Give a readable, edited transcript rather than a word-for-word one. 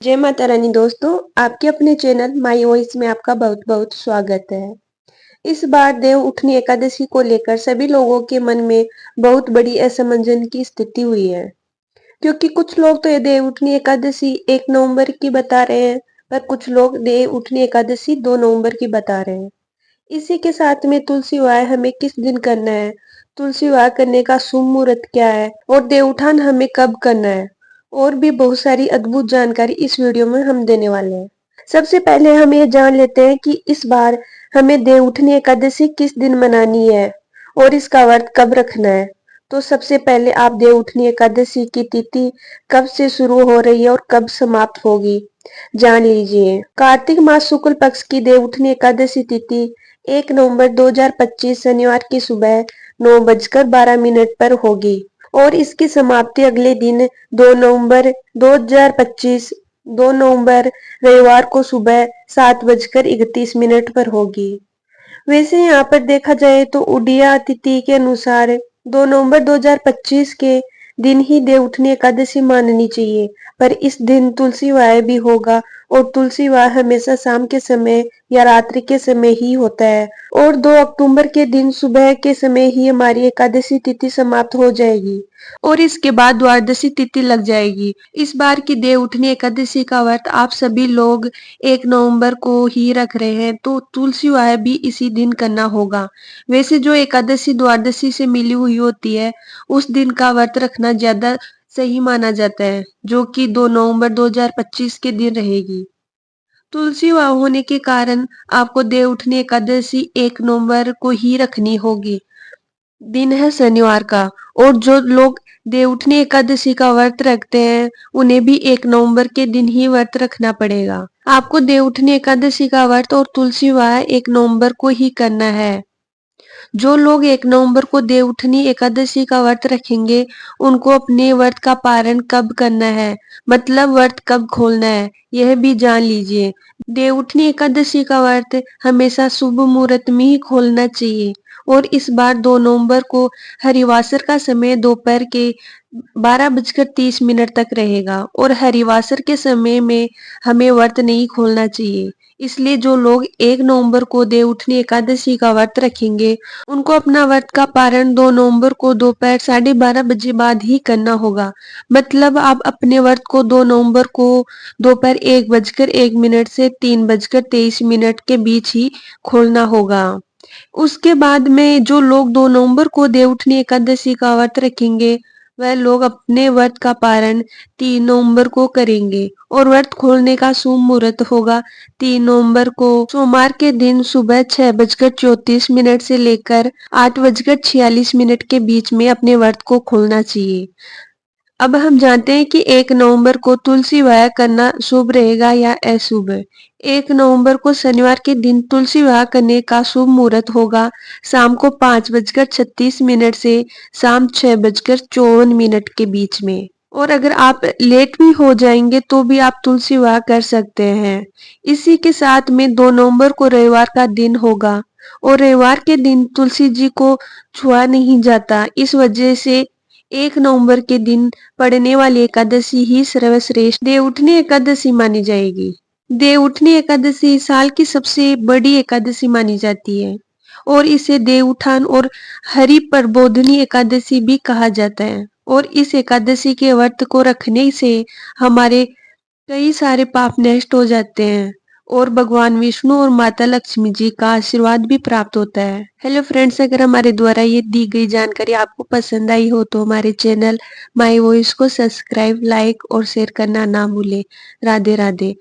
जय माता रानी दोस्तों, आपके अपने चैनल माई वॉइस में आपका बहुत बहुत स्वागत है। इस बार देव उठनी एकादशी को लेकर सभी लोगों के मन में बहुत बड़ी असमंजस की स्थिति हुई है, क्योंकि कुछ लोग तो ये देव उठनी एकादशी 1 नवंबर की बता रहे हैं, पर कुछ लोग देव उठनी एकादशी 2 नवंबर की बता रहे हैं। इसी के साथ में तुलसी विवाह हमें किस दिन करना है, तुलसी विवाह करने का शुभ मुहूर्त क्या है और देव उठान हमें कब करना है, और भी बहुत सारी अद्भुत जानकारी इस वीडियो में हम देने वाले हैं। सबसे पहले हम ये जान लेते हैं कि इस बार हमें देव उठनी एकादशी किस दिन मनानी है और इसका व्रत कब रखना है। तो सबसे पहले आप देव उठनी एकादशी की तिथि कब से शुरू हो रही है और कब समाप्त होगी जान लीजिए। कार्तिक मास शुक्ल पक्ष की देव उठनी एकादशी तिथि 1 नवंबर 2025 शनिवार की सुबह 9:12 पर होगी और इसकी समाप्ति अगले दिन 2 नवंबर 2025 2 नवंबर रविवार को सुबह 7:31 पर होगी। वैसे यहाँ पर देखा जाए तो उड़िया तिथि के अनुसार 2 नवंबर 2025 के दिन ही देव उठनी एकादशी माननी चाहिए, पर इस दिन तुलसी विवाह भी होगा और तुलसी विवाह हमेशा शाम के समय या रात्रि के समय ही होता है और 2 अक्टूबर के दिन सुबह के समय ही हमारी एकादशी तिथि समाप्त हो जाएगी और इसके बाद द्वादशी तिथि लग जाएगी। इस बार की देव उठनी एकादशी का व्रत आप सभी लोग 1 नवंबर को ही रख रहे हैं, तो तुलसी विवाह भी इसी दिन करना होगा। वैसे जो एकादशी द्वादशी से मिली हुई होती है, उस दिन का व्रत रखना ज्यादा सही माना जाता है, जो कि 2 नवंबर 2025 के दिन रहेगी। तुलसी विवाह होने के कारण आपको देव उठनी एकादशी 1 नवंबर को ही रखनी होगी। दिन है शनिवार का और जो लोग देवउठनी एकादशी का व्रत रखते हैं उन्हें भी 1 नवंबर के दिन ही व्रत रखना पड़ेगा। आपको देवउठनी एकादशी का व्रत और तुलसी विवाह 1 नवंबर को ही करना है। जो लोग 1 नवंबर को देवउठनी एकादशी का व्रत रखेंगे उनको अपने व्रत का पारण कब करना है, मतलब व्रत कब खोलना है, यह भी जान लीजिए। देवउठनी एकादशी का व्रत हमेशा शुभ मुहूर्त में ही खोलना चाहिए और इस बार 2 नवंबर को हरिवासर का समय दोपहर के 12:30 तक रहेगा और हरिवासर के समय में हमें व्रत नहीं खोलना चाहिए। इसलिए जो लोग 1 नवंबर को देवउठनी एकादशी का व्रत रखेंगे उनको अपना व्रत का पारण 2 नवंबर को दोपहर 12:30 बाद ही करना होगा। मतलब आप अपने व्रत को 2 नवंबर को दोपहर 1:01 से 3:23 के बीच ही खोलना होगा। उसके बाद में जो लोग 2 नवंबर को देवउठनी एकादशी का व्रत रखेंगे वह लोग अपने व्रत का पारण 3 नवंबर को करेंगे और व्रत खोलने का शुभ मुहूर्त होगा 3 नवंबर को सोमवार के दिन सुबह 6:34 से लेकर 8:46 के बीच में अपने व्रत को खोलना चाहिए। अब हम जानते हैं कि 1 नवंबर को तुलसी विवाह करना शुभ रहेगा या अशुभ। 1 नवंबर को शनिवार के दिन तुलसी विवाह करने का शुभ मुहूर्त होगा शाम को 5:36 से शाम 6:54 के बीच में। और अगर आप लेट भी हो जाएंगे तो भी आप तुलसी विवाह कर सकते हैं। इसी के साथ में 2 नवंबर को रविवार का दिन होगा और रविवार के दिन तुलसी जी को छुआ नहीं जाता, इस वजह से 1 नवंबर के दिन पड़ने वाली एकादशी ही सर्वश्रेष्ठ देवउठनी एकादशी मानी जाएगी। देवउठनी एकादशी साल की सबसे बड़ी एकादशी मानी जाती है और इसे देवउठान और हरि प्रबोधनी एकादशी भी कहा जाता है और इस एकादशी के व्रत को रखने से हमारे कई सारे पाप नष्ट हो जाते हैं और भगवान विष्णु और माता लक्ष्मी जी का आशीर्वाद भी प्राप्त होता है। हेलो फ्रेंड्स, अगर हमारे द्वारा ये दी गई जानकारी आपको पसंद आई हो तो हमारे चैनल माई वॉइस को सब्सक्राइब, लाइक और शेयर करना ना भूलें। राधे राधे।